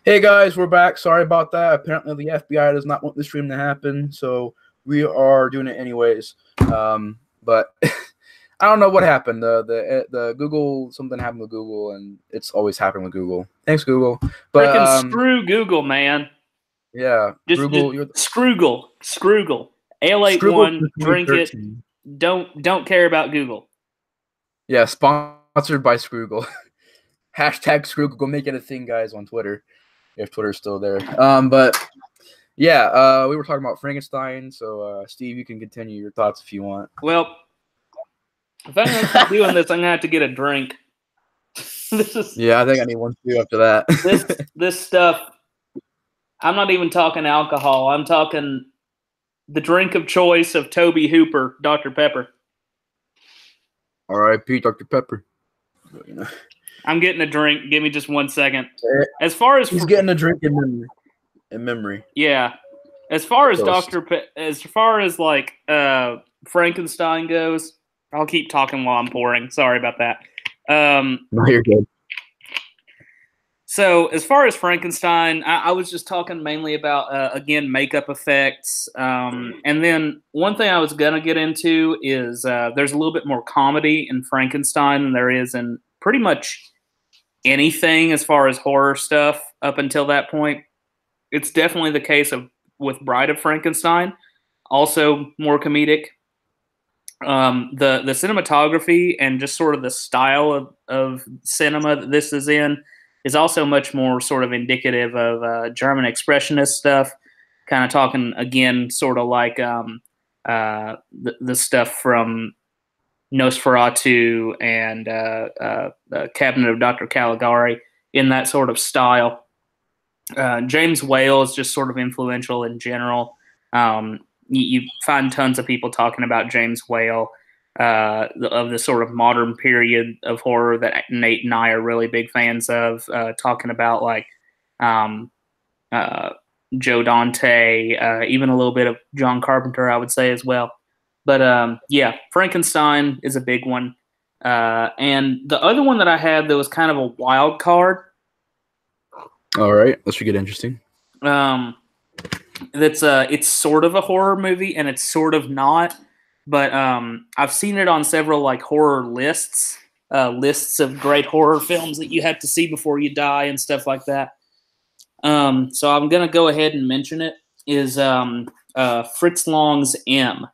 Hey guys, we're back. Sorry about that. Apparently, the FBI does not want the stream to happen, so we are doing it anyways. But I don't know what happened. The Google, something happened with Google, and it's always happened with Google. Thanks, Google. But Freaking screw Google, man. yeah, Just Google, you're Scroogle. Ale Scroogle 81, for drink it. 2013. Don't care about Google. Yeah, sponsored by Scroogle. Hashtag Scroogle. Go make it a thing, guys, on Twitter, if Twitter's still there. But yeah, we were talking about Frankenstein. So Steve, you can continue your thoughts if you want. Well, if I'm gonna keep doing this, I'm gonna have to get a drink. Yeah, I think I need one too after that. this stuff. I'm not even talking alcohol. I'm talking the drink of choice of Toby Hooper, Dr. Pepper. R.I.P. Dr. Pepper. I'm getting a drink. Give me just 1 second. As far as he's getting a drink in memory. Yeah. As far as like Frankenstein goes, I'll keep talking while I'm pouring. Sorry about that. No, you're good. So as far as Frankenstein, I was just talking mainly about, again, makeup effects. And then one thing I was going to get into is there's a little bit more comedy in Frankenstein than there is in pretty much anything as far as horror stuff up until that point. It's definitely the case with Bride of Frankenstein, also more comedic. The cinematography and just sort of the style of cinema that this is in is also much more sort of indicative of German expressionist stuff. Kind of talking again, sort of like the stuff from Nosferatu and the Cabinet of Dr. Caligari in that sort of style. James Whale is just sort of influential in general. You find tons of people talking about James Whale of the sort of modern period of horror that Nate and I are really big fans of, talking about like Joe Dante, even a little bit of John Carpenter, I would say as well. But yeah, Frankenstein is a big one. And the other one that I had that was kind of a wild card. All right, this should get interesting. It's sort of a horror movie and it's sort of not. But I've seen it on several like horror lists of great horror films that you have to see before you die and stuff like that. So I'm gonna go ahead and mention it. Is Fritz Lang's M.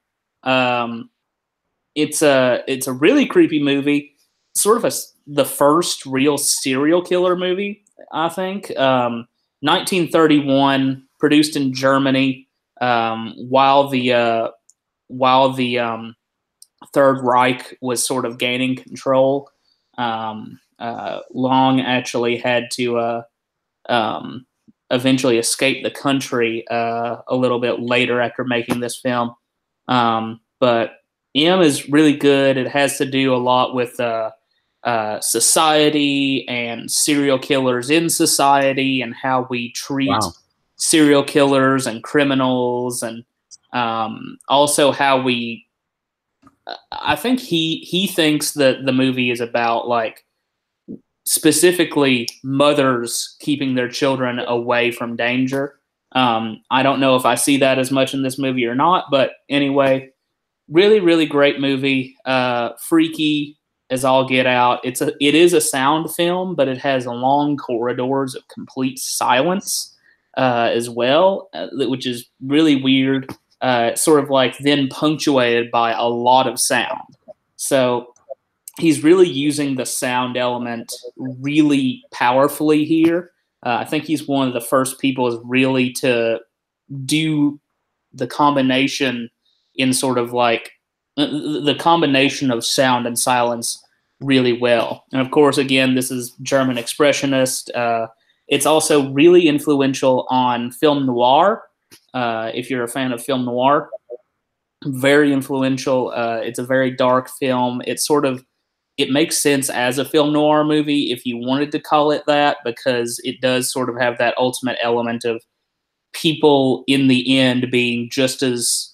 It's a really creepy movie, sort of the first real serial killer movie, I think. 1931, produced in Germany, while the Third Reich was sort of gaining control. Long actually had to eventually escape the country a little bit later after making this film. But M is really good. It has to do a lot with society and serial killers in society and how we treat serial killers and criminals, and also how we I think he thinks that the movie is about like specifically mothers keeping their children away from danger. I don't know if I see that as much in this movie or not, but anyway, really, really great movie. Freaky as all get out. It is a sound film, but it has long corridors of complete silence as well, which is really weird. Sort of like then punctuated by a lot of sound. So he's really using the sound element really powerfully here. I think he's one of the first people really to do the combination in sort of like the combination of sound and silence really well. And of course, again, this is German expressionist. It's also really influential on film noir. If you're a fan of film noir, very influential. It's a very dark film. It makes sense as a film noir movie if you wanted to call it that, because it does sort of have that ultimate element of people in the end being just as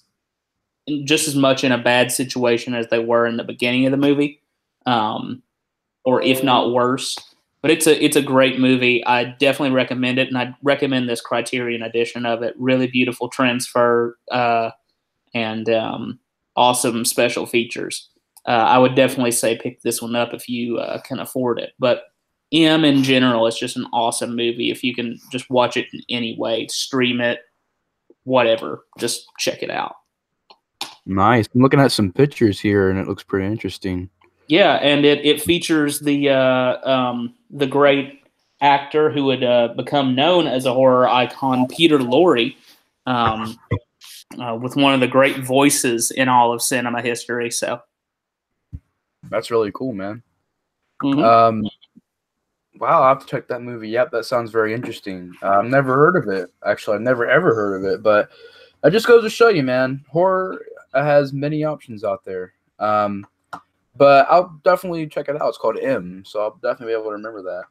much in a bad situation as they were in the beginning of the movie, or if not worse. But it's a great movie. I definitely recommend it, and I recommend this Criterion edition of it. Really beautiful transfer and awesome special features. I would definitely say pick this one up if you can afford it. But M in general is just an awesome movie. If you can just watch it in any way, stream it, whatever, just check it out. Nice. I'm looking at some pictures here, and it looks pretty interesting. Yeah, and it features the great actor who would become known as a horror icon, Peter Lorre, with one of the great voices in all of cinema history. So that's really cool, man. Mm-hmm. Wow, I'll have to check that movie. Yep, that sounds very interesting. I've never heard of it. Actually, I've never ever heard of it, but that just goes to show you, man, horror has many options out there. But I'll definitely check it out. It's called M, so I'll definitely be able to remember that.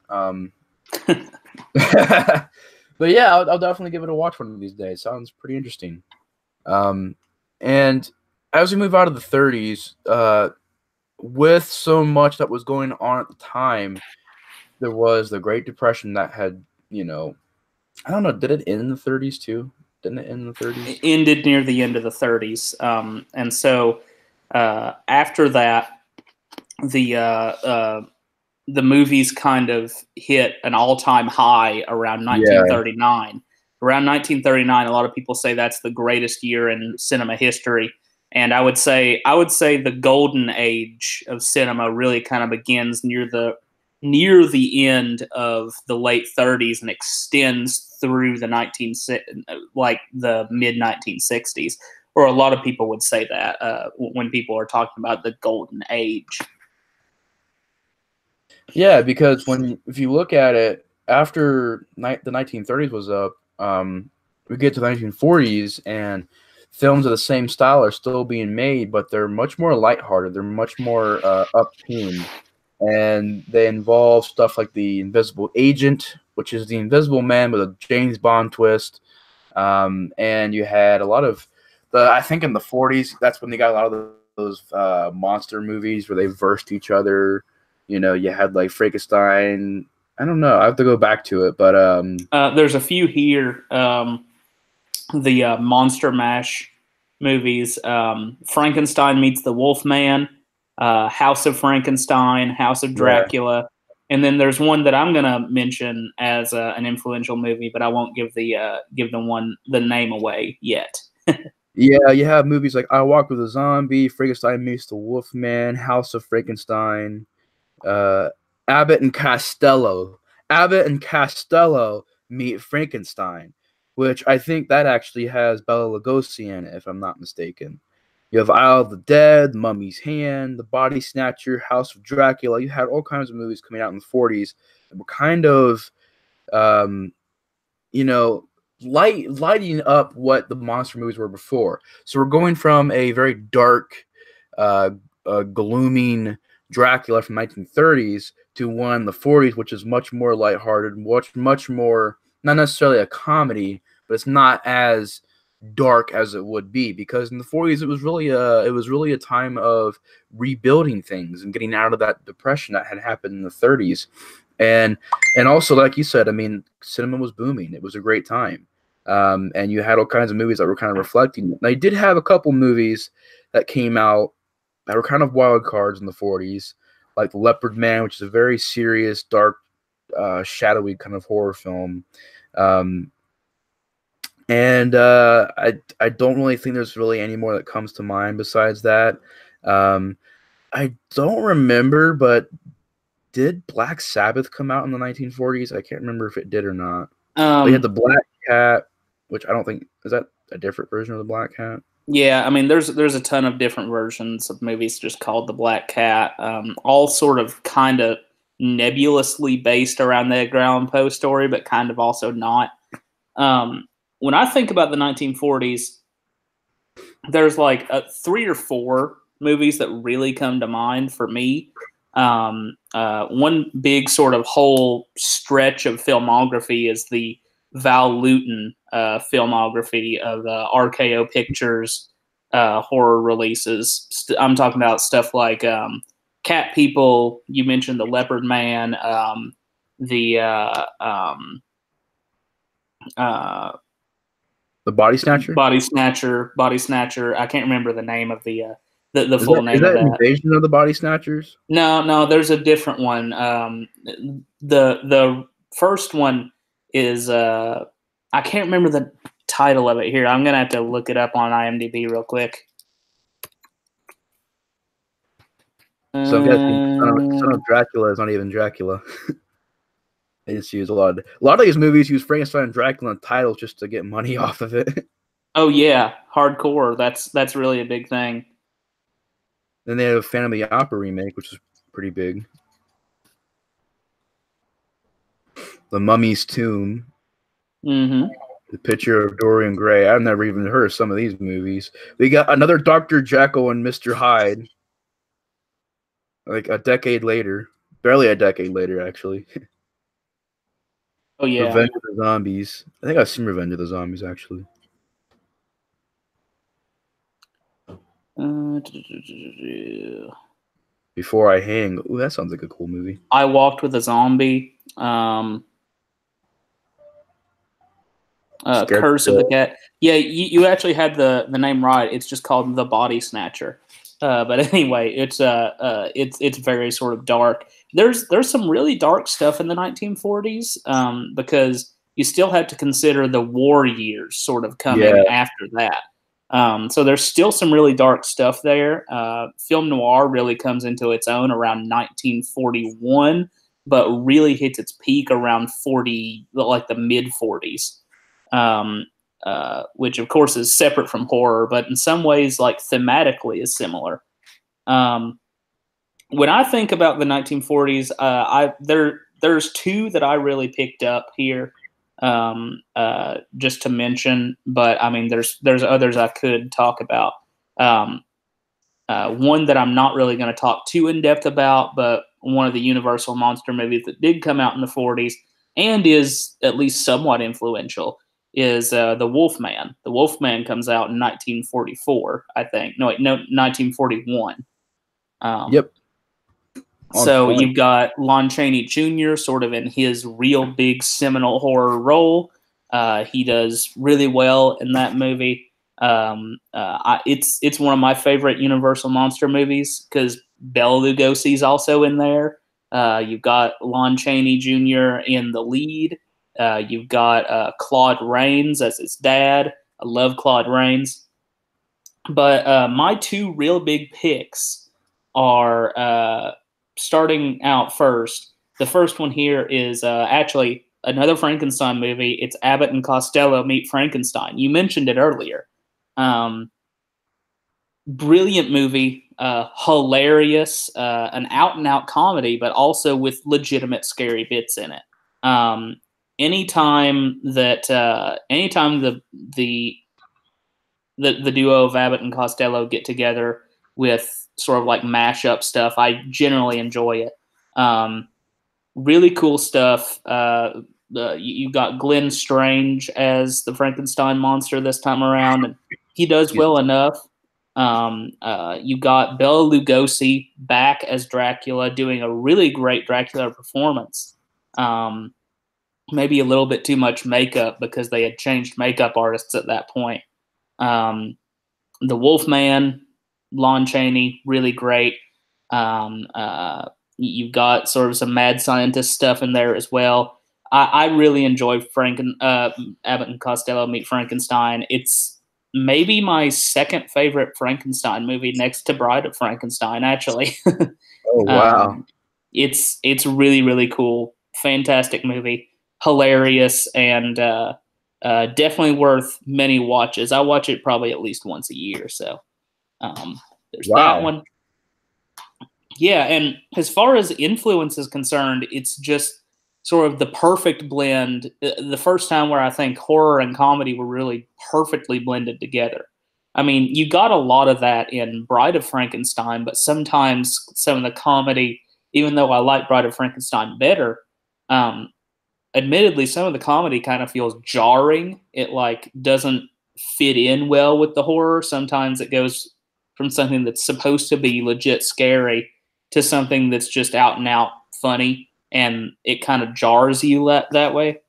But yeah, I'll definitely give it a watch one of these days. Sounds pretty interesting. And as we move out of the 30s, with so much that was going on at the time, there was the Great Depression that had, I don't know, did it end in the 30s too? Didn't it end in the 30s? It ended near the end of the 30s. And so after that, the movies kind of hit an all-time high around 1939. Yeah. Around 1939, a lot of people say that's the greatest year in cinema history. And I would say the golden age of cinema really kind of begins near the end of the late 30s and extends through the mid 1960s. Or a lot of people would say that when people are talking about the golden age. Yeah, because if you look at it, after the 1930s was up, we get to the 1940s, and films of the same style are still being made, but they're much more lighthearted. They're much more up-tuned, and they involve stuff like The Invisible Agent, which is the Invisible Man with a James Bond twist. And you had a lot of I think in the 40s, that's when they got a lot of those monster movies where they versed each other. You had like Frankenstein. I don't know. I have to go back to it, but there's a few here. The Monster Mash movies, Frankenstein meets the Wolfman, House of Frankenstein, House of Dracula, yeah. And then there's one that I'm gonna mention as an influential movie, but I won't give the name away yet. Yeah, you have movies like I Walk with a Zombie, Frankenstein meets the Wolfman, House of Frankenstein, Abbott and Costello. Abbott and Costello meet Frankenstein, which I think that actually has Bela Lugosi in it, if I'm not mistaken. You have Isle of the Dead, Mummy's Hand, The Body Snatcher, House of Dracula. You had all kinds of movies coming out in the 40s that were kind of, lighting up what the monster movies were before. So we're going from a very dark, glooming Dracula from 1930s to one in the 40s, which is much more lighthearted, much more, not necessarily a comedy, but it's not as dark as it would be, because in the 40s it was really a time of rebuilding things and getting out of that depression that had happened in the 30s. And also, like you said, I mean, cinema was booming. It was a great time. And you had all kinds of movies that were kind of reflecting it. Now, you did have a couple movies that came out that were kind of wild cards in the 40s, like The Leopard Man, which is a very serious, dark, shadowy kind of horror film. And I don't really think there's really any more that comes to mind besides that. I don't remember, but did Black Sabbath come out in the 1940s? I can't remember if it did or not. We had the Black Cat, which I don't think, is that a different version of the Black Cat? Yeah, I mean, there's a ton of different versions of movies just called the Black Cat, all sort of kind of nebulously based around the Edgar Allan Poe story, but kind of also not. When I think about the 1940s, there's like 3 or 4 movies that really come to mind for me. One big sort of whole stretch of filmography is the Val Lewton filmography of RKO Pictures horror releases. I'm talking about stuff like Cat People. You mentioned The Leopard Man. the Body Snatcher. Body Snatcher. I can't remember the name of the full name is that of that. Invasion of the Body Snatchers? No, there's a different one. The first one is I can't remember the title of it here. I'm gonna have to look it up on IMDb real quick. So I'm guessing Son of Dracula is not even Dracula. They just use a lot of these movies use Frankenstein and Dracula in titles just to get money off of it. Oh yeah, hardcore. That's really a big thing. Then they have Phantom of the Opera remake, which is pretty big. The Mummy's Tomb. Mm-hmm. The Picture of Dorian Gray. I've never even heard of some of these movies. We got another Dr. Jekyll and Mr. Hyde. Like a decade later. Barely a decade later, actually. Oh, yeah. Revenge of the Zombies. I think I've seen Revenge of the Zombies, actually. Before I Hang. Ooh, that sounds like a cool movie. I Walked with a Zombie. Curse of the Cat. Yeah, you actually had the name right. It's just called The Body Snatcher. But anyway, it's very sort of dark. There's some really dark stuff in the 1940s because you still have to consider the war years sort of coming after that. So there's still some really dark stuff there. Film noir really comes into its own around 1941, but really hits its peak around the mid 40s. Which of course is separate from horror, but in some ways, like thematically, is similar. When I think about the 1940s, there's two that I really picked up here, just to mention. But I mean, there's others I could talk about. One that I'm not really going to talk too in depth about, but one of the Universal monster movies that did come out in the 40s and is at least somewhat influential is The Wolfman. The Wolfman comes out in 1944, I think. No, 1941. Yep. So you've got Lon Chaney Jr. sort of in his real big seminal horror role. He does really well in that movie. It's one of my favorite Universal monster movies because Bela Lugosi's also in there. You've got Lon Chaney Jr. in the lead. You've got Claude Rains as his dad. I love Claude Rains. But my two real big picks are starting out first. The first one here is actually another Frankenstein movie. It's Abbott and Costello Meet Frankenstein. You mentioned it earlier. Brilliant movie, hilarious, an out-and-out comedy, but also with legitimate scary bits in it. Anytime the duo of Abbott and Costello get together with sort of like mashup stuff, I generally enjoy it. Really cool stuff. You got Glenn Strange as the Frankenstein monster this time around, and he does well enough. You got Bela Lugosi back as Dracula, doing a really great Dracula performance. Maybe a little bit too much makeup because they had changed makeup artists at that point. The Wolfman, Lon Chaney, really great. You've got sort of some mad scientist stuff in there as well. I really enjoy Abbott and Costello Meet Frankenstein. It's maybe my second favorite Frankenstein movie next to Bride of Frankenstein, actually. Oh, wow. It's really, really cool. Fantastic movie. Hilarious and definitely worth many watches. I watch it probably at least once a year. So there's that one. Yeah, and as far as influence is concerned, it's just sort of the perfect blend. The first time where I think horror and comedy were really perfectly blended together. I mean, you got a lot of that in Bride of Frankenstein, but sometimes some of the comedy, even though I like Bride of Frankenstein better, admittedly, some of the comedy kind of feels jarring. It like doesn't fit in well with the horror. Sometimes it goes from something that's supposed to be legit scary to something that's just out and out funny and it kind of jars you that way.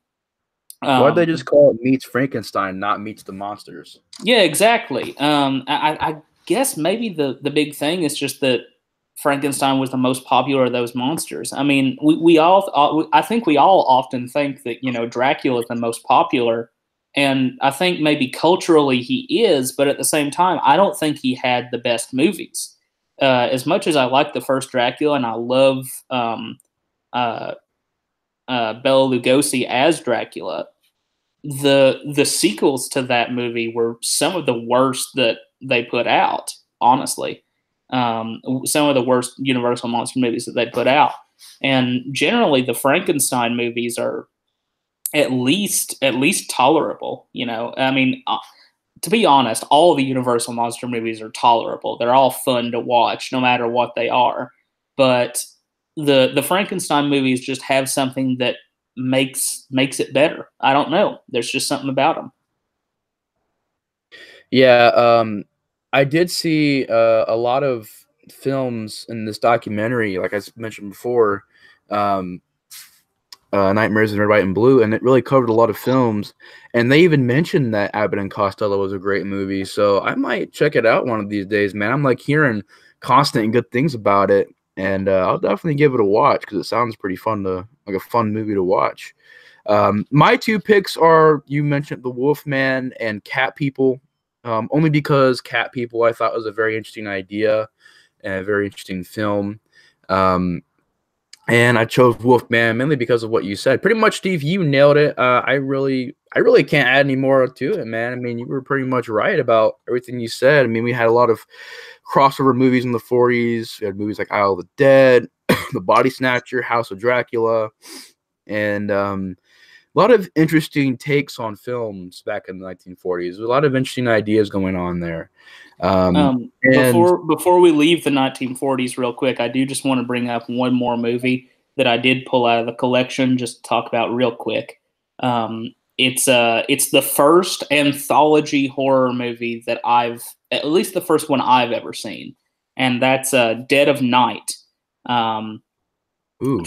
Why'd they just call it Meets Frankenstein, not Meets the Monsters? Yeah, exactly. I guess maybe the big thing is just that Frankenstein was the most popular of those monsters. I mean, I think we all often think that, you know, Dracula is the most popular, and I think maybe culturally he is, but at the same time, I don't think he had the best movies. As much as I like the first Dracula and I love Bela Lugosi as Dracula, the sequels to that movie were some of the worst that they put out, honestly. Some of the worst Universal monster movies that they put out. And generally the Frankenstein movies are at least tolerable, you know. I mean, to be honest, all the Universal monster movies are tolerable. They're all fun to watch no matter what they are. But the Frankenstein movies just have something that makes it better. I don't know. There's just something about them. Yeah, I did see a lot of films in this documentary, like I mentioned before, Nightmares in Red, White, and Blue, and it really covered a lot of films. And they even mentioned that Abbott and Costello was a great movie, so I might check it out one of these days, man. I'm like hearing constant and good things about it, and I'll definitely give it a watch because it sounds pretty fun like a fun movie to watch. My two picks are, you mentioned The Wolfman and Cat People. Only because Cat People I thought was a very interesting idea and a very interesting film. And I chose Wolfman mainly because of what you said. Pretty much, Steve, you nailed it. I really can't add any more to it, man. I mean, you were pretty much right about everything you said. I mean, we had a lot of crossover movies in the 40s. We had movies like Isle of the Dead, The Body Snatcher, House of Dracula, and a lot of interesting takes on films back in the 1940s. A lot of interesting ideas going on there. Before we leave the 1940s real quick, I do just want to bring up one more movie that I did pull out of the collection just to talk about real quick. It's the first anthology horror movie that at least the first one I've ever seen, and that's Dead of Night.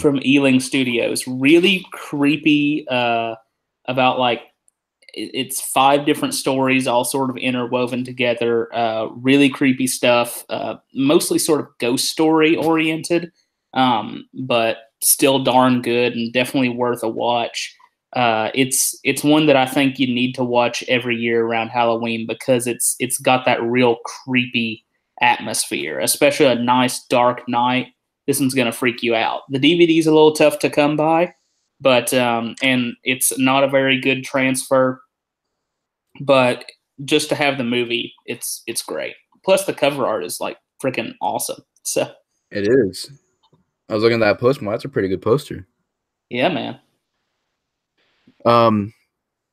From Ealing Studios. Really creepy, about like it's 5 different stories all sort of interwoven together. Really creepy stuff, mostly sort of ghost story oriented, but still darn good and definitely worth a watch. It's one that I think you need to watch every year around Halloween because it's got that real creepy atmosphere, especially a nice dark night. This one's going to freak you out. The DVD is a little tough to come by, but and it's not a very good transfer. But just to have the movie, it's great. Plus, the cover art is like freaking awesome. So it is. I was looking at that poster. That's a pretty good poster. Yeah, man.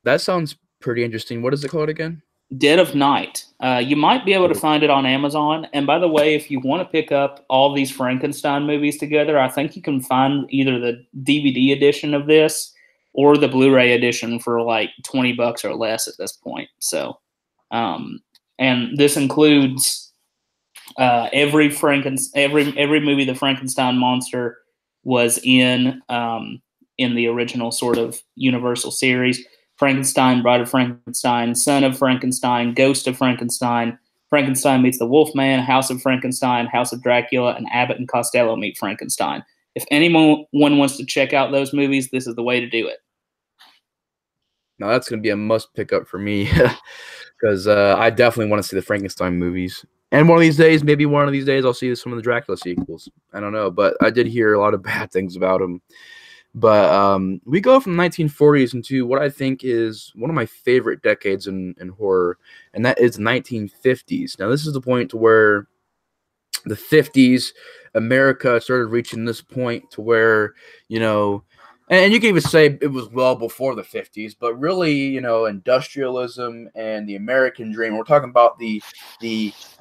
That sounds pretty interesting. What is it called again? Dead of Night. You might be able to find it on Amazon. And by the way, if you want to pick up all these Frankenstein movies together, I think you can find either the DVD edition of this or the Blu-ray edition for like $20 or less at this point. So, and this includes every movie the Frankenstein monster was in the original sort of Universal series. Frankenstein, Bride of Frankenstein, Son of Frankenstein, Ghost of Frankenstein, Frankenstein meets the Wolfman, House of Frankenstein, House of Dracula, and Abbott and Costello meet Frankenstein. If anyone wants to check out those movies, this is the way to do it. Now that's going to be a must pick up for me because I definitely want to see the Frankenstein movies. And one of these days, I'll see some of the Dracula sequels. I don't know, but I did hear a lot of bad things about them. But we go from the 1940s into what I think is one of my favorite decades in horror, and that is the 1950s. Now, this is the point to where the 50s, America started reaching this point to where, you know, and you can even say it was well before the 50s, but really, you know, industrialism and the American dream. We're talking about the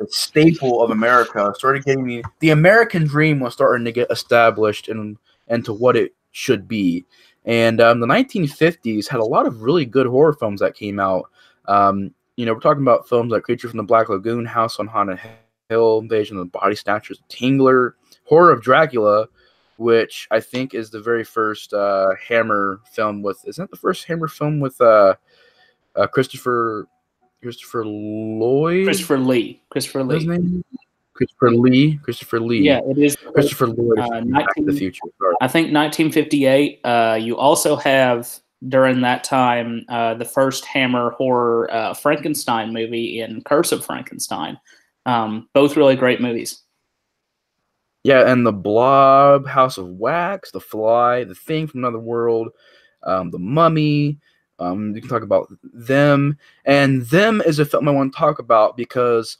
staple of America started getting the American dream was starting to get established and to what it should be. And the 1950s had a lot of really good horror films that came out. You know, we're talking about films like Creature from the Black Lagoon, House on Haunted Hill, Invasion of the Body Snatchers, Tingler, Horror of Dracula, which I think is the very first Hammer film with. Isn't that the first Hammer film with Christopher Lloyd? Christopher Lee. Christopher What's his Lee. name? Christopher Lee. Christopher Lee. Yeah, it is. Christopher Lloyd from Back to the 19, Future. Sorry. I think 1958. You also have during that time the first Hammer horror Frankenstein movie in Curse of Frankenstein. Both really great movies. Yeah, and The Blob, House of Wax, The Fly, The Thing from Another World, The Mummy. You can talk about Them. And Them is a film I want to talk about because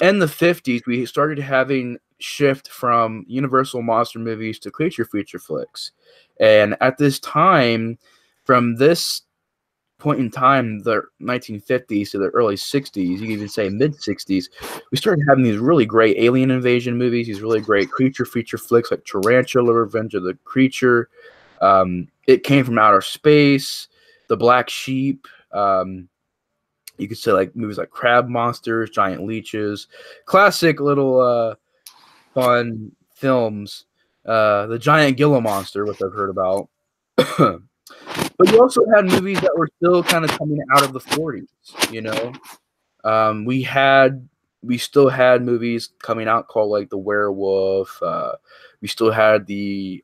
in the 50s, we started having shift from Universal monster movies to creature feature flicks. And at this time, from this point in time, the 1950s to the early 60s, you can even say mid 60s, we started having these really great alien invasion movies, these really great creature feature flicks like Tarantula, Revenge of the Creature. It Came from Outer Space, The Black Sheep. You could say like movies like Crab Monsters, Giant Leeches, classic little fun films. The Giant Gila Monster, which I've heard about. But you also had movies that were still kind of coming out of the 40s, you know. We still had movies coming out called like The Werewolf. We still had the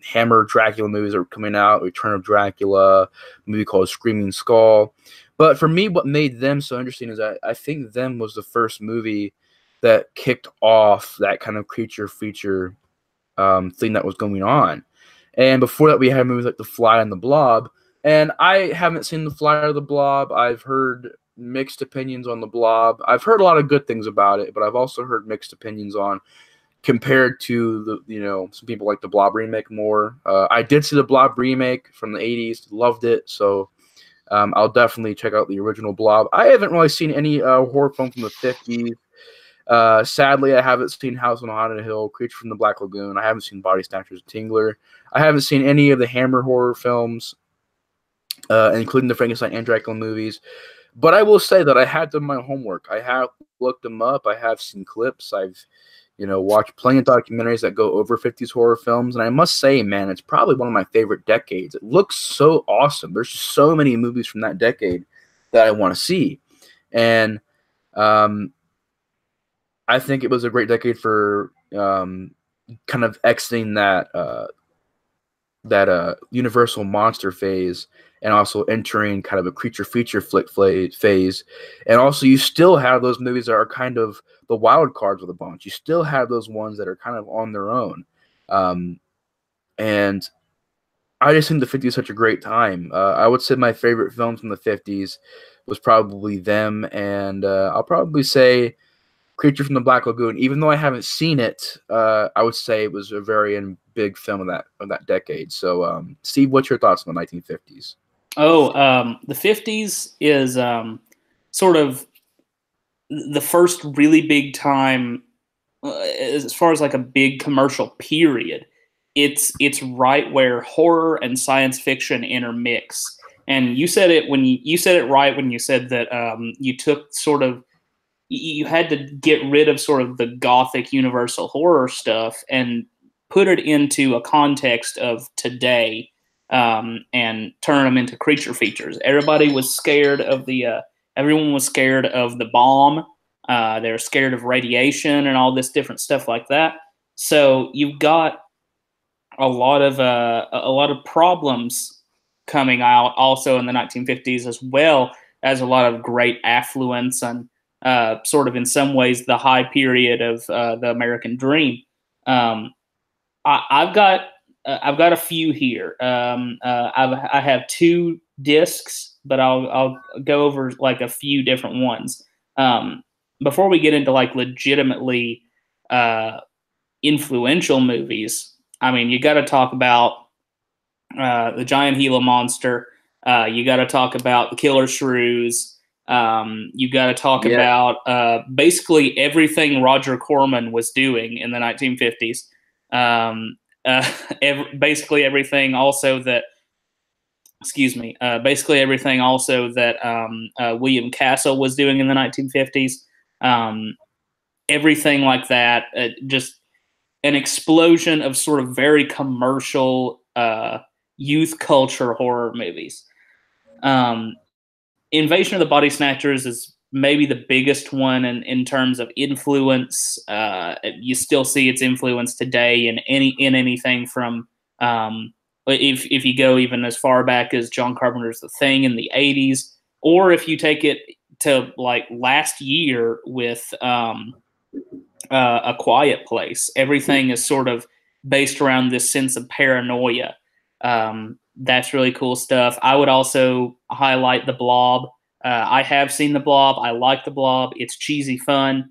Hammer Dracula movies that were coming out, Return of Dracula, a movie called Screaming Skull. But for me, what made Them so interesting is I think Them was the first movie that kicked off that kind of creature feature thing that was going on. And before that, we had movies like The Fly and The Blob. And I haven't seen The Fly or The Blob. I've heard mixed opinions on The Blob. I've heard a lot of good things about it, but I've also heard mixed opinions on compared to some people like the Blob remake more. I did see the Blob remake from the 80s, loved it. So I'll definitely check out the original Blob. I haven't really seen any horror film from the 50s. Sadly, I haven't seen House on Haunted Hill, Creature from the Black Lagoon. I haven't seen Body Snatchers, Tingler. I haven't seen any of the Hammer horror films, including the Frankenstein and Dracula movies. But I will say that I had done my homework. I have looked them up. I have seen clips. I've watched plenty of documentaries that go over 50s horror films. And I must say, man, it's probably one of my favorite decades. It looks so awesome. There's just so many movies from that decade that I want to see. And I think it was a great decade for kind of exiting that Universal monster phase and also entering kind of a creature feature flick phase. And also you still have those movies that are kind of the wild cards with a bunch. You still have those ones that are kind of on their own. And I just think the 50s is such a great time. I would say my favorite films from the 50s was probably Them, and I'll probably say Creature from the Black Lagoon. Even though I haven't seen it, I would say it was a very big film of that decade. So, Steve, what's your thoughts on the 1950s? The 50s is sort of the first really big time as far as like a big commercial period. It's right where horror and science fiction intermix. And you said it when you said it right when you said that you took sort of you had to get rid of sort of the gothic universal horror stuff and put it into a context of today and turn them into creature features. Everybody was scared of everyone was scared of the bomb. They were scared of radiation and all this different stuff like that. So you've got a lot of problems coming out also in the 1950s, as well as a lot of great affluence and sort of in some ways the high period of the American dream. I've got a few here. I have 2 discs, but I'll go over like a few different ones. Before we get into like legitimately influential movies, I mean, you got to talk about the Giant Gila Monster. You got to talk about the Killer Shrews. You got to talk about basically everything Roger Corman was doing in the 1950s. Basically everything also that, basically everything also that William Castle was doing in the 1950s. Everything like that, just an explosion of sort of very commercial youth culture horror movies. Invasion of the Body Snatchers is maybe the biggest one in terms of influence. You still see its influence today in anything from if you go even as far back as John Carpenter's The Thing in the 80s, or if you take it to like last year with A Quiet Place. Everything is sort of based around this sense of paranoia. That's really cool stuff. I would also highlight The Blob. I have seen The Blob. I like The Blob. It's cheesy fun.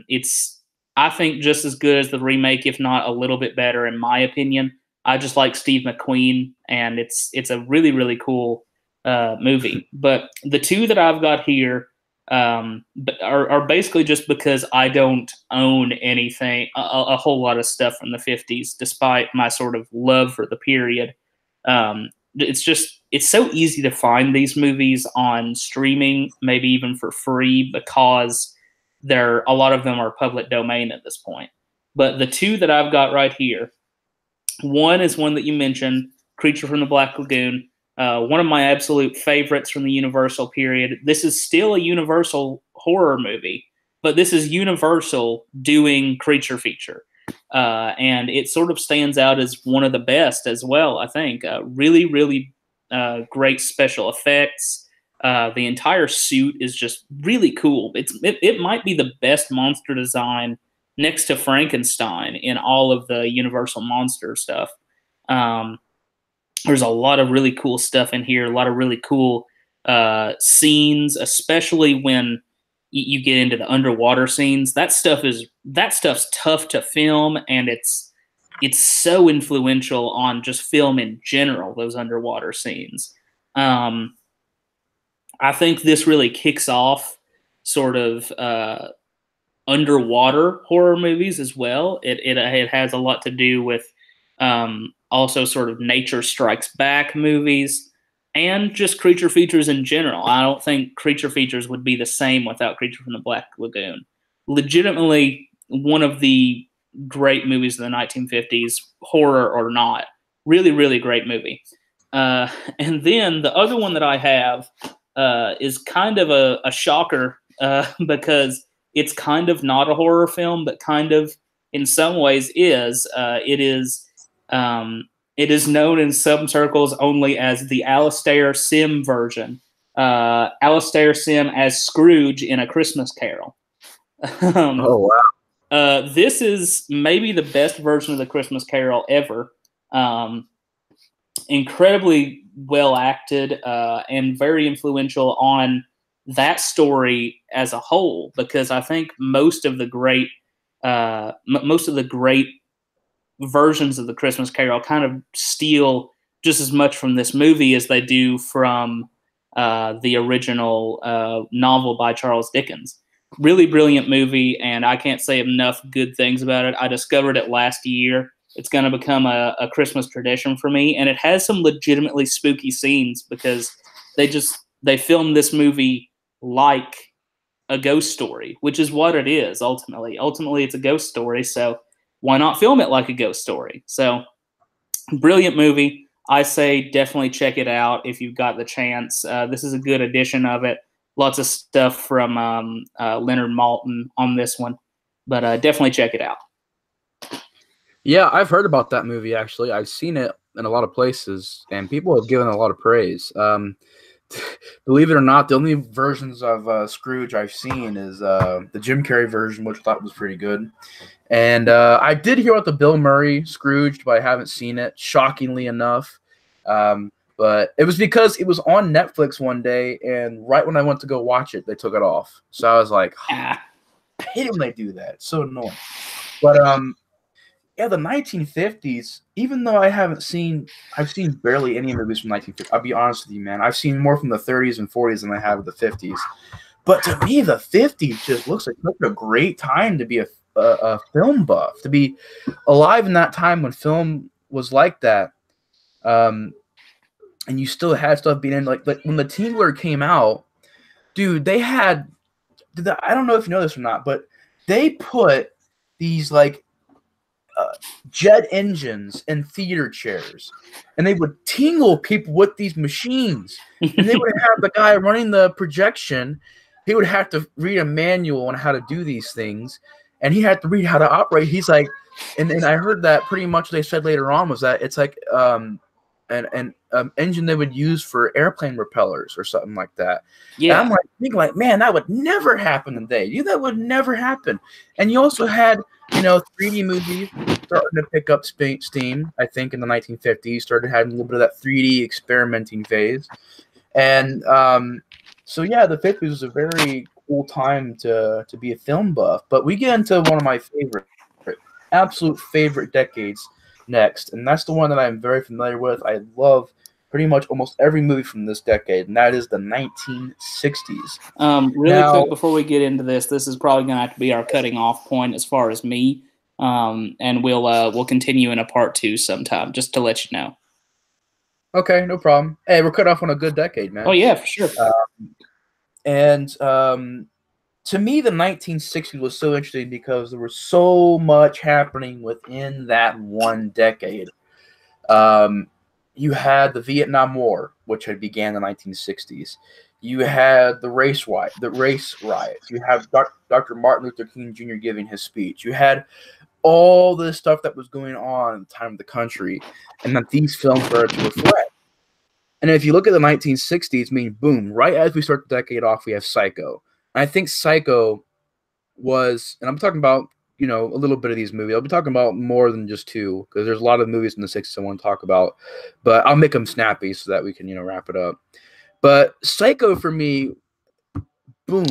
It's, I think, just as good as the remake, if not a little bit better, in my opinion. I just like Steve McQueen, and it's a really, really cool movie. But the two that I've got here are basically just because I don't own anything, a whole lot of stuff from the 50s, despite my sort of love for the period. It's so easy to find these movies on streaming, maybe even for free, because a lot of them are public domain at this point. But the two that I've got right here, one is one that you mentioned, Creature from the Black Lagoon. One of my absolute favorites from the Universal period. This is still a Universal horror movie, but this is Universal doing creature feature. And it sort of stands out as one of the best as well, I think. Really, really great special effects. The entire suit is just really cool. It might be the best monster design next to Frankenstein in all of the Universal monster stuff. There's a lot of really cool stuff in here, a lot of really cool scenes, especially when you get into the underwater scenes. That stuff's tough to film, and it's so influential on just film in general, those underwater scenes. I think this really kicks off sort of underwater horror movies as well. It has a lot to do with also sort of Nature Strikes Back movies, and just creature features in general. I don't think creature features would be the same without Creature from the Black Lagoon. Legitimately one of the great movies of the 1950s, horror or not. Really, really great movie. And then the other one that I have is kind of a shocker because it's kind of not a horror film, but kind of in some ways is. It is known in some circles only as the Alastair Sim version. Alastair Sim as Scrooge in A Christmas Carol. Oh, wow. This is maybe the best version of the Christmas Carol ever. Incredibly well acted and very influential on that story as a whole, because I think most of the great versions of the Christmas Carol kind of steal just as much from this movie as they do from the original novel by Charles Dickens. Really brilliant movie, and I can't say enough good things about it. I discovered it last year. It's going to become a Christmas tradition for me, and it has some legitimately spooky scenes because they filmed this movie like a ghost story, which is what it is ultimately. Ultimately, it's a ghost story, so why not film it like a ghost story? So, brilliant movie. I say definitely check it out if you've got the chance. This is a good edition of it. Lots of stuff from Leonard Maltin on this one, but definitely check it out. Yeah, I've heard about that movie, actually. I've seen it in a lot of places, and people have given it a lot of praise. Believe it or not, the only versions of Scrooge I've seen is the Jim Carrey version, which I thought was pretty good. And I did hear about the Bill Murray Scrooge, but I haven't seen it, shockingly enough. But it was because it was on Netflix one day, and right when I went to go watch it, they took it off. So I was like, I hate when they do that. It's so annoying. But yeah, the 1950s, even though I've seen barely any movies from 1950s. I'll be honest with you, man. I've seen more from the 30s and 40s than I have of the 50s. But to me, the 50s just looks like such a great time to be a film buff, to be alive in that time when film was like that. And you still had stuff being in, like when the Tingler came out, dude, they had, I don't know if you know this or not, but they put these like jet engines and theater chairs, and they would tingle people with these machines. And they would have the guy running the projection. He would have to read a manual on how to do these things, and he had to read how to operate. He's like, and I heard that pretty much they said later on was that it's like an engine they would use for airplane propellers or something like that. Yeah, and I'm like thinking like, man, that would never happen today. That would never happen. And you also had 3D movies starting to pick up steam. I think in the 1950s started having a little bit of that 3D experimenting phase, and so yeah, the 50s was a very cool time to be a film buff. But we get into one of my absolute favorite decades next, and that's the one that I'm very familiar with. I love pretty much almost every movie from this decade, and that is the 1960s. Really quick before we get into this is probably going to have to be our cutting off point as far as me, and we'll continue in a part 2 sometime, just to let you know. Okay, no problem. Hey, we're cut off on a good decade, man. Oh yeah, for sure. To me, the 1960s was so interesting because there was so much happening within that one decade. You had the Vietnam War, which had began in the 1960s. You had the race riots. You have Dr. Martin Luther King Jr. giving his speech. You had all this stuff that was going on at the time of the country, and that these films started to reflect. And if you look at the 1960s, boom, right as we start the decade off, we have Psycho. And I think Psycho was, and I'm talking about, a little bit of these movies. I'll be talking about more than just 2, because there's a lot of movies in the 60s I want to talk about, but I'll make them snappy so that we can, wrap it up. But Psycho for me, boom,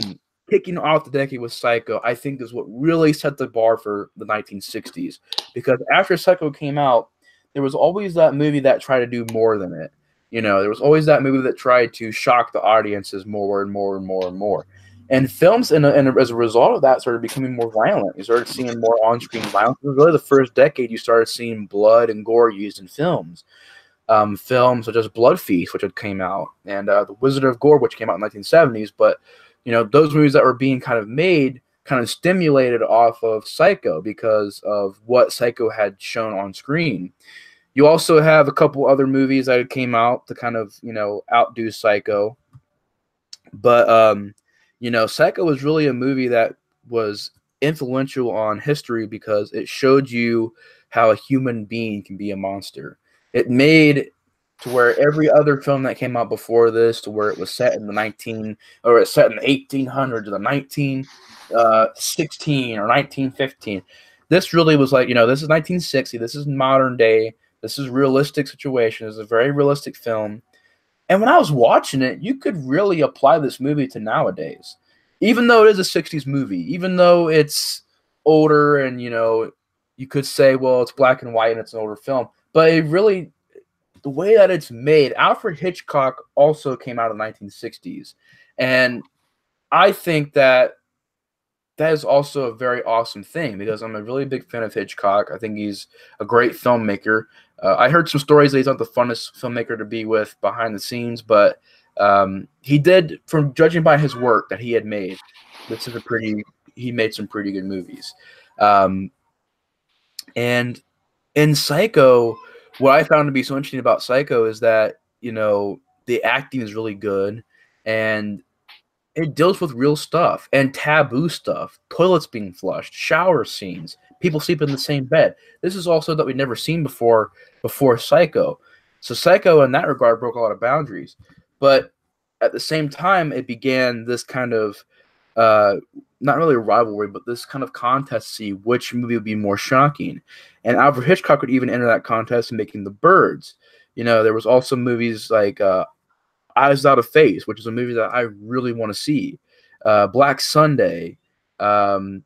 kicking off the decade with Psycho, I think is what really set the bar for the 1960s. Because after Psycho came out, there was always that movie that tried to do more than it. There was always that movie that tried to shock the audiences more and more and more and more. And films, and as a result of that, started becoming more violent. You started seeing more on-screen violence. It was really the first decade you started seeing blood and gore used in films. Films such as Blood Feast, which had came out, and The Wizard of Gore, which came out in the 1970s. But, those movies that were being kind of made kind of stimulated off of Psycho because of what Psycho had shown on screen. You also have a couple other movies that came out to kind of, outdo Psycho. But, Psycho was really a movie that was influential on history because it showed you how a human being can be a monster. It made to where every other film that came out before this, to where it was set in the 1800s or the 1916 or 1915. This really was like, this is 1960. This is modern day. This is realistic situation. It's a very realistic film. And when I was watching it, you could really apply this movie to nowadays. Even though it is a 60s movie, even though it's older and, you could say, well, it's black and white and it's an older film. But it really, the way that it's made, Alfred Hitchcock also came out in the 1960s. And I think that is also a very awesome thing because I'm a really big fan of Hitchcock. I think he's a great filmmaker. I heard some stories that he's not the funnest filmmaker to be with behind the scenes, but he did, from judging by his work that he had made, he made some pretty good movies. And in Psycho, what I found to be so interesting about Psycho is that, the acting is really good and it deals with real stuff and taboo stuff, toilets being flushed, shower scenes, people sleeping in the same bed. This is also that we'd never seen before Psycho. So Psycho, in that regard, broke a lot of boundaries. But at the same time, it began this kind of, not really a rivalry, but this kind of contest to see which movie would be more shocking. And Alfred Hitchcock would even enter that contest in making The Birds. There was also movies like Eyes Without a Face, which is a movie that I really want to see. Black Sunday,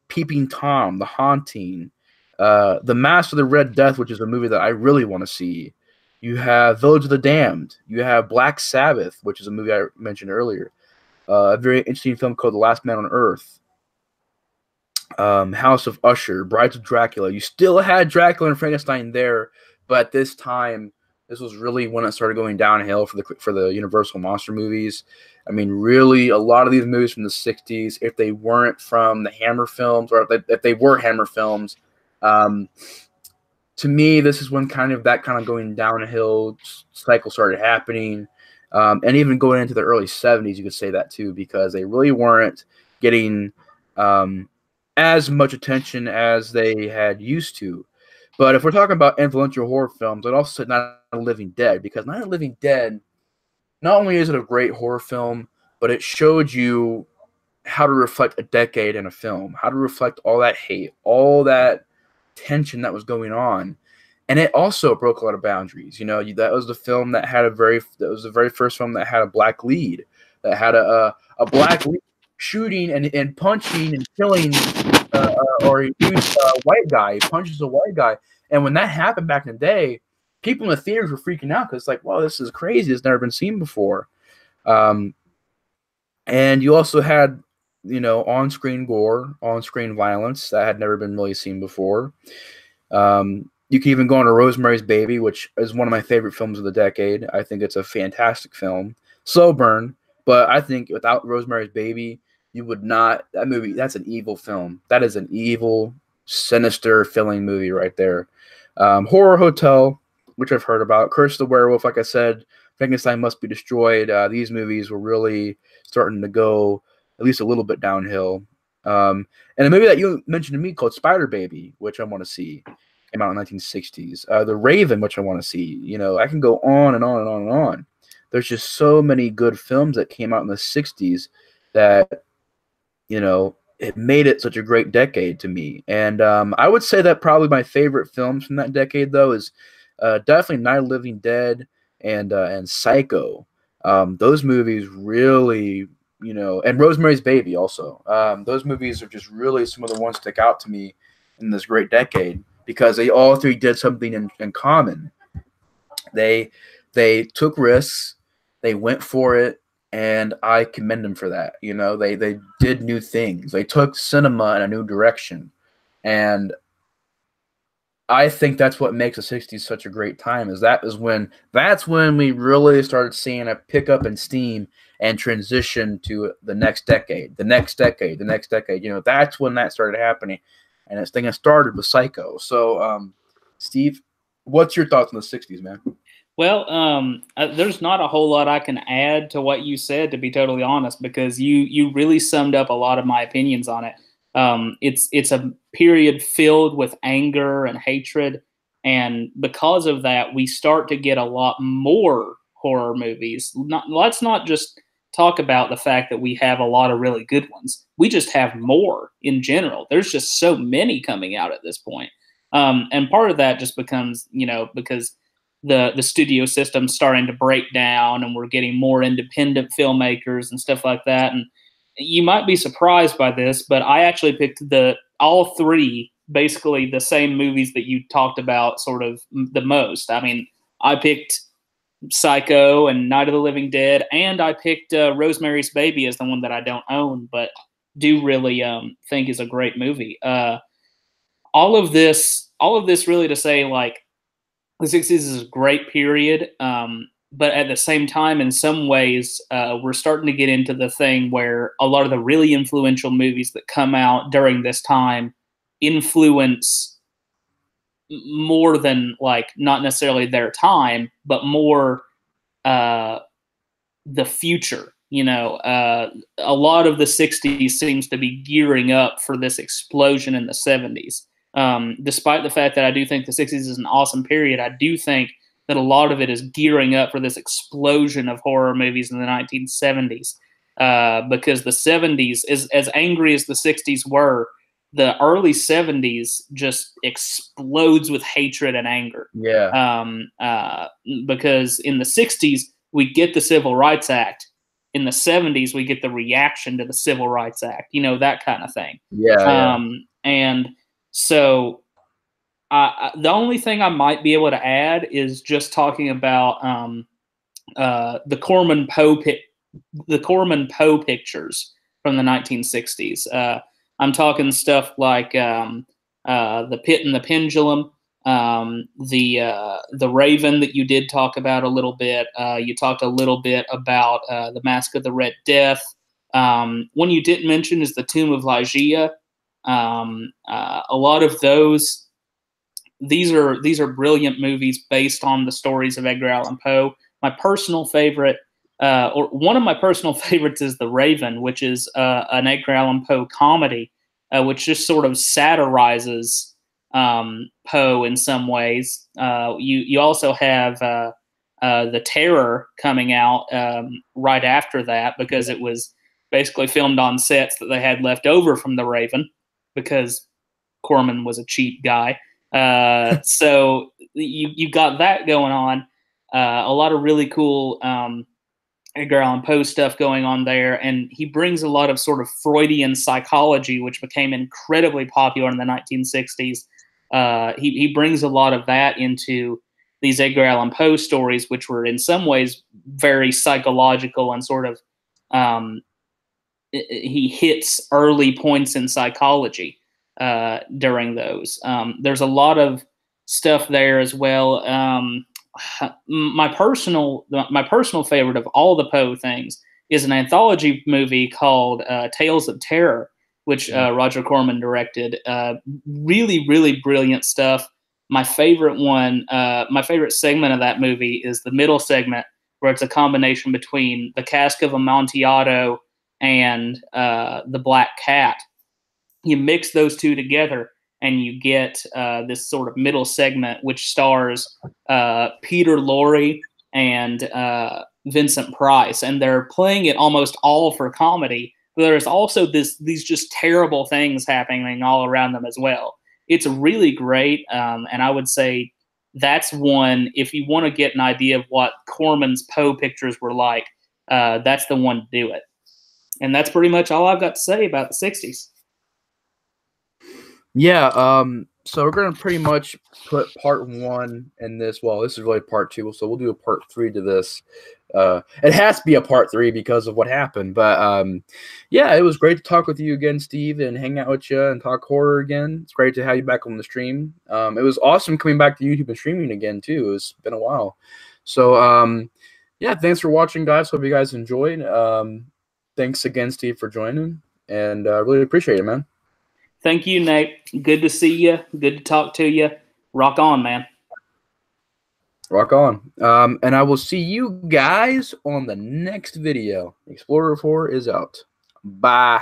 Peeping Tom, The Haunting, The Mask of the Red Death, which is a movie that I really want to see. You have Village of the Damned. You have Black Sabbath, which is a movie I mentioned earlier. A very interesting film called The Last Man on Earth. House of Usher, Brides of Dracula. You still had Dracula and Frankenstein there, but at this time, this was really when it started going downhill for the Universal monster movies. I mean, really, a lot of these movies from the 60s, if they weren't from the Hammer films, or if they were Hammer films, to me, this is when kind of that kind of going downhill cycle started happening. And even going into the early 70s, you could say that too, because they really weren't getting as much attention as they had used to. But if we're talking about influential horror films, I'd also say Night of the Living Dead, because Night of the Living Dead, not only is it a great horror film, but it showed you how to reflect a decade in a film, how to reflect all that hate, all that tension that was going on. And it also broke a lot of boundaries. You know, that was the film that had that was the very first film that had a black lead, that had a black lead shooting and punching and killing, or a huge white guy. He punches a white guy. And when that happened back in the day, people in the theaters were freaking out because it's like, wow, this is crazy. It's never been seen before. And you also had, you know, on-screen gore, on-screen violence that had never been really seen before. You can even go on to Rosemary's Baby, which is one of my favorite films of the decade. I think it's a fantastic film. Slow burn, but I think without Rosemary's Baby, you would not. That movie, that's an evil film. That is an evil, sinister, filling movie right there. Horror Hotel, which I've heard about. Curse of the Werewolf, like I said. Frankenstein Must Be Destroyed. These movies were really starting to go at least a little bit downhill. And a movie that you mentioned to me called Spider Baby, which I want to see, came out in the 1960s. The Raven, which I want to see. You know, I can go on and on and on and on. There's just so many good films that came out in the 60s that, you know, it made it such a great decade to me. And I would say that probably my favorite films from that decade, though, is definitely Night of the Living Dead and Psycho. Those movies really, you know, and Rosemary's Baby also. Those movies are just really some of the ones that stick out to me in this great decade because they all three did something in common. They took risks, they went for it, and I commend them for that. You know, they did new things. They took cinema in a new direction, and I think that's what makes the 60s such a great time. That's when we really started seeing a pickup in steam and transition to the next decade. You know, that's when that started happening, and this thing has started with Psycho. So, Steve, what's your thoughts on the 60s, man? Well, there's not a whole lot I can add to what you said, to be totally honest, because you really summed up a lot of my opinions on it. It's a period filled with anger and hatred, and because of that, we start to get a lot more horror movies. Let's not just talk about the fact that we have a lot of really good ones. We just have more in general. There's just so many coming out at this point, and part of that just becomes, you know, because the studio system's starting to break down, and we're getting more independent filmmakers and stuff like that. And you might be surprised by this, but I actually picked all three, basically the same movies that you talked about sort of the most. I mean, I picked Psycho and Night of the Living Dead, and I picked Rosemary's Baby as the one that I don't own, but do really think is a great movie. All of this really to say, like, the 60s is a great period, but at the same time, in some ways, we're starting to get into the thing where a lot of the really influential movies that come out during this time influence more than, like, not necessarily their time, but more the future. You know, a lot of the 60s seems to be gearing up for this explosion in the 70s. Despite the fact that I do think the 60s is an awesome period, I do think that a lot of it is gearing up for this explosion of horror movies in the 1970s. Because the 70s, as angry as the 60s were, the early 70s just explodes with hatred and anger. Yeah. Because in the 60s, we get the Civil Rights Act. In the 70s, we get the reaction to the Civil Rights Act, you know, that kind of thing. Yeah. And so the only thing I might be able to add is just talking about the Corman Poe pictures from the 1960s. I'm talking stuff like The Pit and the Pendulum, the Raven that you did talk about a little bit. You talked a little bit about The Mask of the Red Death. One you didn't mention is The Tomb of Ligeia. A lot of those these are brilliant movies based on the stories of Edgar Allan Poe. My personal favorite, or one of my personal favorites, is The Raven, which is an Edgar Allan Poe comedy, which just sort of satirizes Poe in some ways. You also have The Terror coming out right after that, because it was basically filmed on sets that they had left over from The Raven, because Corman was a cheap guy. So you got that going on. A lot of really cool Edgar Allan Poe stuff going on there, and he brings a lot of sort of Freudian psychology, which became incredibly popular in the 1960s. He brings a lot of that into these Edgar Allan Poe stories, which were in some ways very psychological and sort of he hits early points in psychology during those. There's a lot of stuff there as well. My personal favorite of all the Poe things is an anthology movie called Tales of Terror, which Roger Corman directed. Really, really brilliant stuff. My favorite one, my favorite segment of that movie is the middle segment, where it's a combination between The Cask of Amontillado and The Black Cat. You mix those two together, and you get this sort of middle segment, which stars Peter Lorre and Vincent Price, and they're playing it almost all for comedy. But there's also these just terrible things happening all around them as well. It's really great, and I would say that's one, if you want to get an idea of what Corman's Poe pictures were like, that's the one to do it. And that's pretty much all I've got to say about the 60s. Yeah, so we're going to pretty much put part 1 in this. Well, this is really part 2, so we'll do a part 3 to this. It has to be a part 3 because of what happened. But, yeah, it was great to talk with you again, Steve, and hang out with you and talk horror again. It's great to have you back on the stream. It was awesome coming back to YouTube and streaming again, too. It's been a while. So, yeah, thanks for watching, guys. Hope you guys enjoyed. Thanks again, Steve, for joining, and I really appreciate it, man. Thank you, Nate. Good to see you. Good to talk to you. Rock on, man. Rock on. And I will see you guys on the next video. Explorer 4 is out. Bye.